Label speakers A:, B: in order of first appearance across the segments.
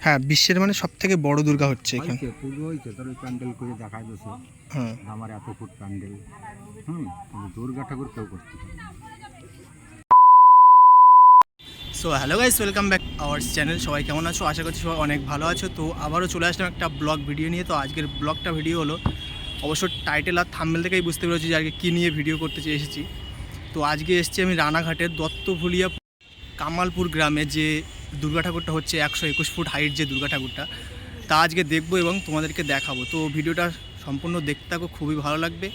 A: হ্যাঁ, বিশ্বের মানে সবথেকে বড় দুর্গা হচ্ছে এখানে।
B: পূর্ব হয়েছে তোর ওই প্যান্ডেল করে দেখা যাচ্ছে।
A: হ্যাঁ,
B: আমার এত ফুট প্যান্ডেল, কিন্তু দুর্গা ঠাকুর কেউ করতে পারে।
A: So hello guys, welcome back our channel. সবাই কেমন আছো? আশা করছি সবাই অনেক ভালো আছো। তো আবারও চলে আসলাম একটা ব্লগ ভিডিও নিয়ে। তো আজকের ব্লগটা ভিডিও হলো, অবশ্য টাইটেল আর থাম্বনেল থেকেই বুঝতে পেরেছি যে আজকে কী নিয়ে ভিডিও করতে এসেছি। তো আজকে এসেছি আমি রানাঘাটের দত্তভুলিয়া কামালপুর গ্রামে যে দুর্গা ঠাকুরটা হচ্ছে 121 ফুট হাইট যে দুর্গা ঠাকুরটা, তা আজকে দেখবো এবং তোমাদেরকে দেখাবো। তো ভিডিওটা সম্পূর্ণ দেখতে থাকো, খুবই ভালো লাগবে।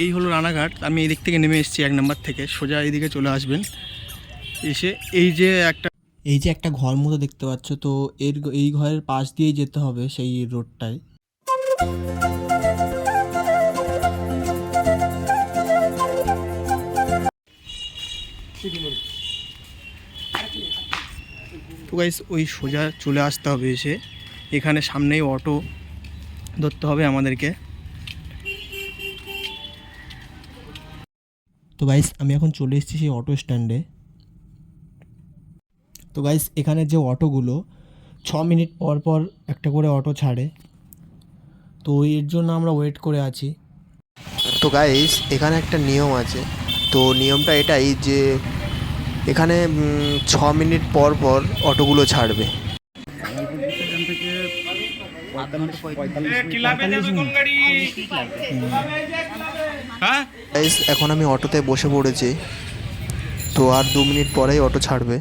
A: এই হলো রানাঘাট। আমি এই দিক থেকে নেমে এসেছি 1 নম্বর থেকে, সোজা এইদিকে চলে আসবেন। এসে এই যে একটা ঘর মতো দেখতে পাচ্ছ, তো এই ঘরের পাশ দিয়েই যেতে হবে সেই রোডটায়। তো গাইস, ওই সোজা চলে আসতে হবে। এসে এখানে সামনেই অটো ধরতে হবে আমাদেরকে। তো গাইস, আমি এখন চলে এসেছি সেই অটো স্ট্যান্ডে। তো গাইস, এখানে যে অটোগুলো 6 মিনিট পর পর একটা করে অটো ছাড়ে, তো এর জন্য আমরা ওয়েট করে আছি।
C: তো গাইস, এখানে একটা নিয়ম আছে। তো নিয়মটা এটাই যে এখানে 6 মিনিট পর পর অটোগুলো ছাড়বে। গাইস, এখন আমি অটোতে বসে পড়েছি, তো আর 2 মিনিট পরেই অটো ছাড়বে।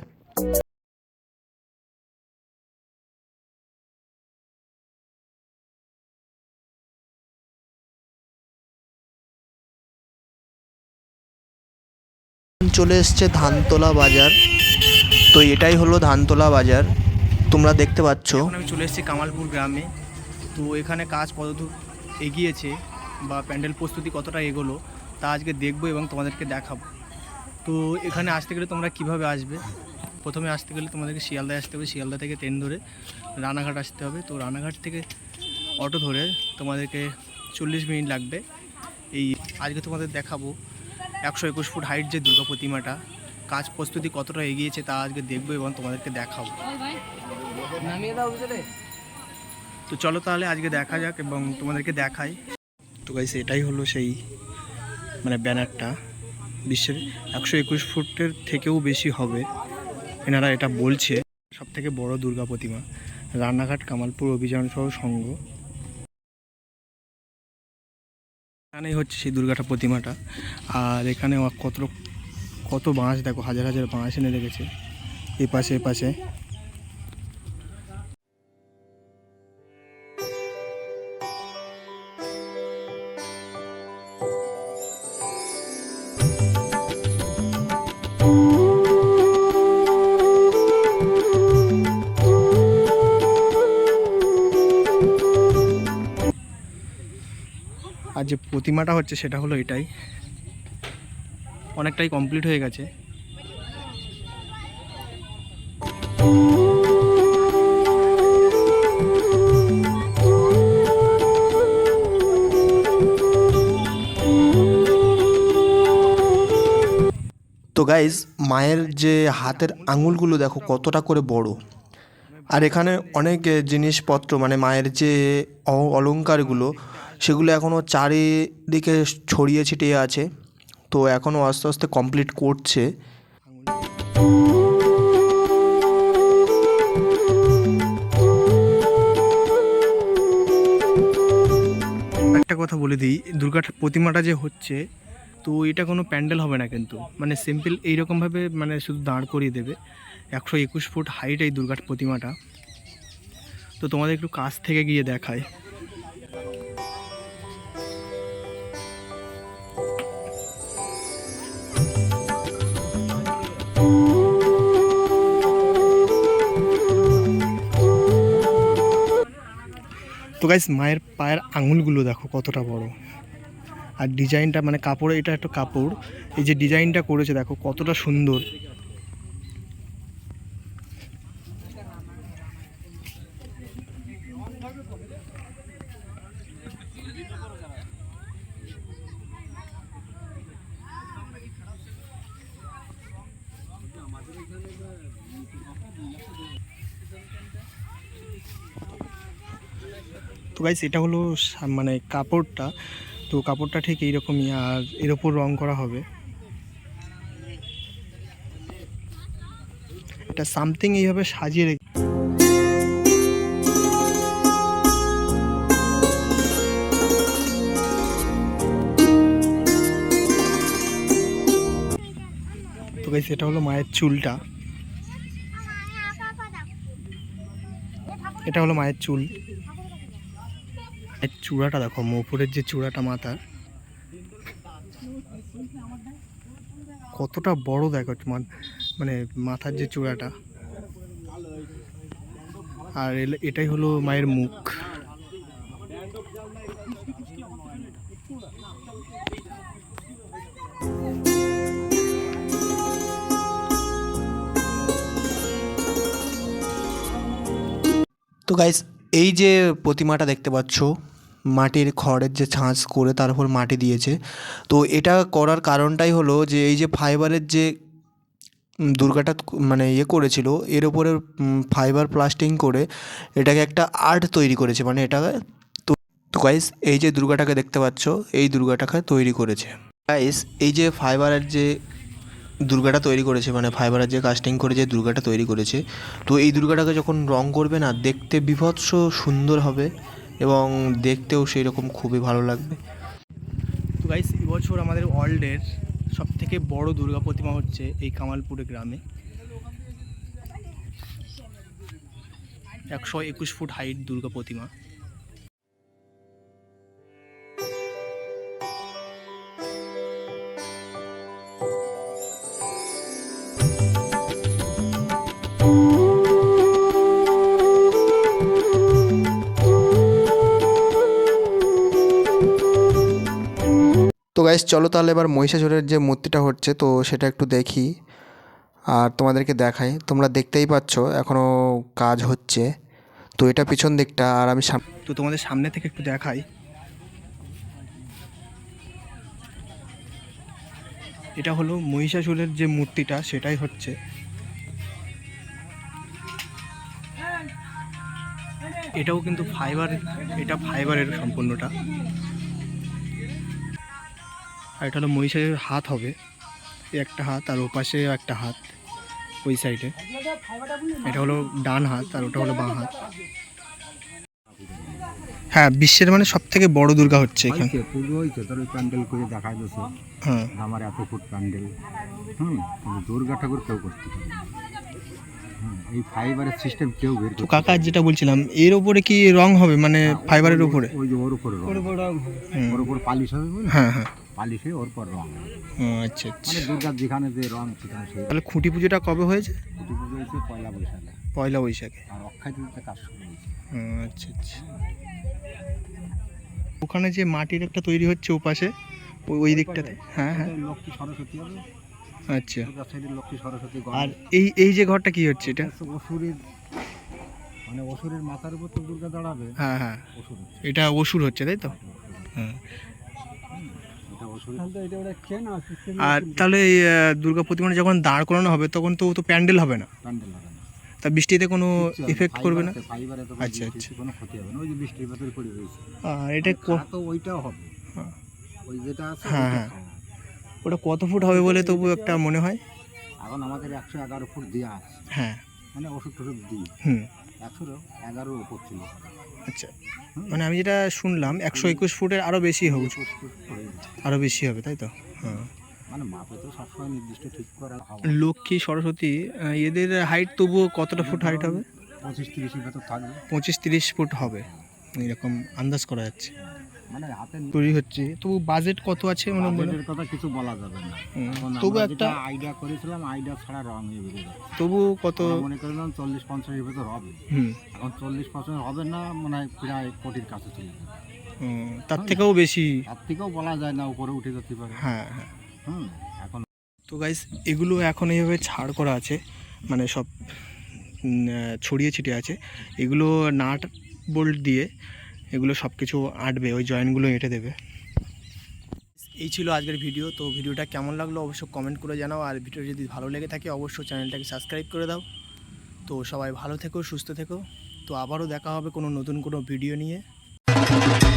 C: চলে এসছে ধানতলা বাজার। তো এটাই হলো ধানতলা বাজার, তোমরা দেখতে পাচ্ছ।
A: এখন আমি চলে এসেছি কামালপুর গ্রামে। তো এখানে কাজ কতদূর এগিয়েছে বা প্যান্ডেল প্রস্তুতি কতটা এগোলো, তা আজকে দেখবো এবং তোমাদেরকে দেখাবো। তো এখানে আসতে গেলে তোমরা কিভাবে আসবে? প্রথমে আসতে গেলে তোমাদেরকে শিয়ালদায় আসতে হবে। শিয়ালদা থেকে ট্রেন ধরে রানাঘাট আসতে হবে। তো রানাঘাট থেকে অটো ধরে তোমাদেরকে 40 মিনিট লাগবে। এই আজকে তোমাদের দেখাবো 121 ফুট হাইট যে দুর্গা প্রতিমাটা, কাজ প্রস্তুতি কতটা এগিয়েছে তা আজকে দেখবো এবং তোমাদেরকে দেখাবো। তো চলো তাহলে আজকে দেখা যাক এবং তোমাদেরকে দেখাই। তো গাইস, এটাই হলো সেই মানে ব্যানারটা। বিশ্বের 121 ফুটের থেকেও বেশি হবে এনারা এটা বলছে। সবথেকে বড় দুর্গা প্রতিমা রানাঘাট কামালপুর অভিযান সহ সংঘ, এখানেই হচ্ছে সেই দুর্গাটা প্রতিমাটা। আর এখানে কত কত বাঁশ দেখো, হাজার হাজার বাঁশ এনে রেখেছে এপাশে এপাশে। আর যে প্রতিমাটা হচ্ছে সেটা হলো এটাই, অনেকটাই কমপ্লিট হয়ে গেছে।
C: তো গাইজ, মায়ের যে হাতের আঙুলগুলো দেখো কতটা করে বড়। আর এখানে অনেক জিনিসপত্র মানে মায়ের যে অলংকারগুলো, সেগুলো এখনও চারিদিকে ছড়িয়ে ছিটিয়ে আছে। তো এখনও আস্তে আস্তে কমপ্লিট করছে।
A: একটা কথা বলে দিই, দুর্গা প্রতিমাটা যে হচ্ছে, তো এটা কোনো প্যান্ডেল হবে না কিন্তু, মানে সিম্পল এইরকমভাবে মানে শুধু দাঁড় করিয়ে দেবে। 121 ফুট হাইট এই দুর্গার প্রতিমাটা। তো তোমাদের একটু কাছ থেকে গিয়ে দেখায়। তো গাইস, মায়ের পায়ের আঙুলগুলো দেখো কতটা বড়। আর ডিজাইনটা মানে কাপড়ে, এটা একটা কাপড়, এই যে ডিজাইনটা করেছে দেখো কতটা সুন্দর। তো গাইস এটা হলো মানে কাপড়টা, তো কাপড়টা ঠিক এইরকমই, আর এর ওপর রং করা হবে। এটা সামথিং এইভাবে সাজিয়ে রেখে তো গাইস এটা হলো মায়ের চুলটা, এটা হলো মায়ের চুল। এর চূড়াটা দেখো, উপরের যে চূড়াটা মাথার কতটা বড় দেখো, মানে মাথার যে চূড়াটা। আর এটাই হলো মায়ের মুখ।
C: তো গাইস এই যে প্রতিমাটা দেখতে পাচ্ছ, মাটির খড়ের যে ছাঁচ করে তার উপর মাটি দিয়েছে। তো এটা করার কারণটাই হলো যে এই যে ফাইবারের যে দুর্গাটা মানে ইয়ে করেছিল, এর উপরে ফাইবার প্লাস্টিং করে এটাকে একটা আর্ট তৈরি করেছে, মানে এটা তো গাইস এই যে দুর্গাটাকে দেখতে পাচ্ছ, এই দুর্গাটাকে তৈরি করেছে। গাইস এই যে ফাইবারের যে দুর্গাটা তৈরি করেছে, মানে ফাইবারের যে কাস্টিং করে যে দুর্গাটা তৈরি করেছে, তো এই দুর্গাটাকে যখন রং করবে না, দেখতে বীভৎস সুন্দর হবে এবং দেখতেও সেই রকম খুবই ভালো লাগবে।
A: তো গাইস এবছর আমাদের ওয়ার্ল্ডের সবথেকে বড় দুর্গা প্রতিমা হচ্ছে এই কামালপুরে গ্রামে। 121 ফুট হাইট দুর্গা প্রতিমা।
C: তো গাইস চলো তাহলে এবার মহিষাসুরের যে মূর্তিটা হচ্ছে তো সেটা একটু দেখি আর তোমাদেরকে দেখাই। তোমরা দেখতেই পাচ্ছ এখনও কাজ হচ্ছে। তো এটা পিছন দিকটা, আর আমি
A: তো তোমাদের সামনে থেকে একটু দেখাই। এটা হলো মহিষাসুরের যে মূর্তিটা, সেটাই হচ্ছে। এটাও কিন্তু ফাইবার, এটা ফাইবারের সম্পূর্ণটা। আর এটা হলো মহিষাসুরের হাত হবে, একটা হাত, আর ওপাশে একটা হাত ওই সাইডে। এটা হলো ডান হাত আর ওটা হলো বাঁ হাত। হ্যাঁ, বিশ্বের মানে সব থেকে বড় দুর্গা হচ্ছে এখানে।
B: পুজো হয়েছে তোর প্যান্ডেল করে দেখাই দিচ্ছে,
A: হ্যাঁ
B: আমার এত ফুট প্যান্ডেল। কিন্তু দুর্গা ঠাকুর কেউ করতে পারে না। এই ফাইবারের সিস্টেম কেউ বের
A: তো কাকা যেটা বলছিলাম, এর উপরে কি রং হবে, মানে ফাইবারের উপরে?
B: ওই যে ওর উপরে ওর উপর পালিশ হবে,
A: হ্যাঁ হ্যাঁ,
B: পালিশে ওর পর রং।
A: আচ্ছা আচ্ছা।
B: মানে দুর্গার যেখানে যে রং সেখানে সেই।
A: তাহলে খুঁটি পুজোটা কবে হয়েছে?
B: খুঁটি পুজো হয়েছে পয়লা বৈশাখে,
A: পয়লা বৈশাখে।
B: আর অক্ষয় তৃতীয়াতে কাজ শুরু হয়েছে।
A: আচ্ছা আচ্ছা। ওখানে যে মাটির একটা তৈরি হচ্ছে ওপাশে, ওই দিকটাতে। হ্যাঁ হ্যাঁ,
B: লক্ষ্মী সরস্বতী হবে।
A: আচ্ছা।
B: দুর্গা সাইডের লক্ষ্মী সরস্বতী।
A: আর এই যে ঘরটা কি হচ্ছে এটা?
B: অসুরের, মানে অসুরের মাথার উপর তো দুর্গা দাঁড়াবে।
A: হ্যাঁ হ্যাঁ,
B: অসুর হচ্ছে।
A: এটা অসুর হচ্ছে, তাই তো? হ্যাঁ।
B: এটা অসুর।
A: আর তাহলে এই দুর্গা প্রতিমাটা যখন দাঁড় করানো হবে তখন তো প্যান্ডেল হবে না,
B: প্যান্ডেল হবে না।
A: তা বৃষ্টিতে কোনো এফেক্ট করবে না?
B: ফাইবারে তো
A: আচ্ছা আচ্ছা।
B: কোনো ক্ষতি হবে না, ওই যে বৃষ্টির ভেতরে পড়ে রয়েছে।
A: আর এটা
B: তো ওইটাও হবে।
A: হ্যাঁ।
B: ওই যেটা আছে
A: হ্যাঁ হ্যাঁ, ওটা কত ফুট হবে বলে তবু একটা মনে হয়?
B: এখন আমাদের 111 ফুট দেওয়া আছে।
A: হ্যাঁ,
B: মানে ওষুধ টষুধ দিই 111 উপর ছিল।
A: আচ্ছা, মানে আমি যেটা শুনলাম 121 ফুটের আরও বেশি হবে, আরও বেশি হবে, তাই তো? হ্যাঁ।
B: মানে মাপে তো সবসময় নির্দিষ্ট ঠিক করা হবে।
A: লক্ষ্মী সরস্বতী এদের হাইট তবুও কতটা ফুট হাইট হবে?
B: 25-30 ভেতর থাকবে।
A: 25-30 ফুট হবে এরকম আন্দাজ করা যাচ্ছে।
B: মানে হাতে
A: তৈরি হচ্ছে। তবু বাজেট কত আছে মানে?
B: বাজেটের কথা কিছু বলা যাবে না।
A: তবু একটা
B: আইডিয়া করেছিলাম, আইডিয়া ছাড়া রং হয়ে বেরিয়ে যাচ্ছে।
A: তবু কত
B: মনে করলাম 40-50 এর ভেতর হবে। এখন 40-50 হবে না, মানে প্রায় কোটির কাছে চলে যাবে।
A: তার থেকেও বেশি,
B: তার থেকেও বলা যায় না, উপরে উঠে যেতে পারে।
A: হ্যাঁ হ্যাঁ।
B: এখন
A: তো গাইস এগুলো এখন এইভাবে ছাড় করা আছে, মানে সব ছড়িয়ে ছিটিয়ে আছে। এগুলো নাট বোল্ট দিয়ে এগুলো সব কিছু আঁটবে, ওই জয়েন্টগুলো এঁটে দেবে। এই ছিল আজকের ভিডিও। তো ভিডিওটা কেমন লাগলো অবশ্যই কমেন্ট করে জানাও, আর ভিডিও যদি ভালো লেগে থাকে অবশ্যই চ্যানেলটাকে সাবস্ক্রাইব করে দাও। তো সবাই ভালো থেকো, সুস্থ থেকো। তো আবারও দেখা হবে কোনো নতুন কোনো ভিডিও নিয়ে। দেখো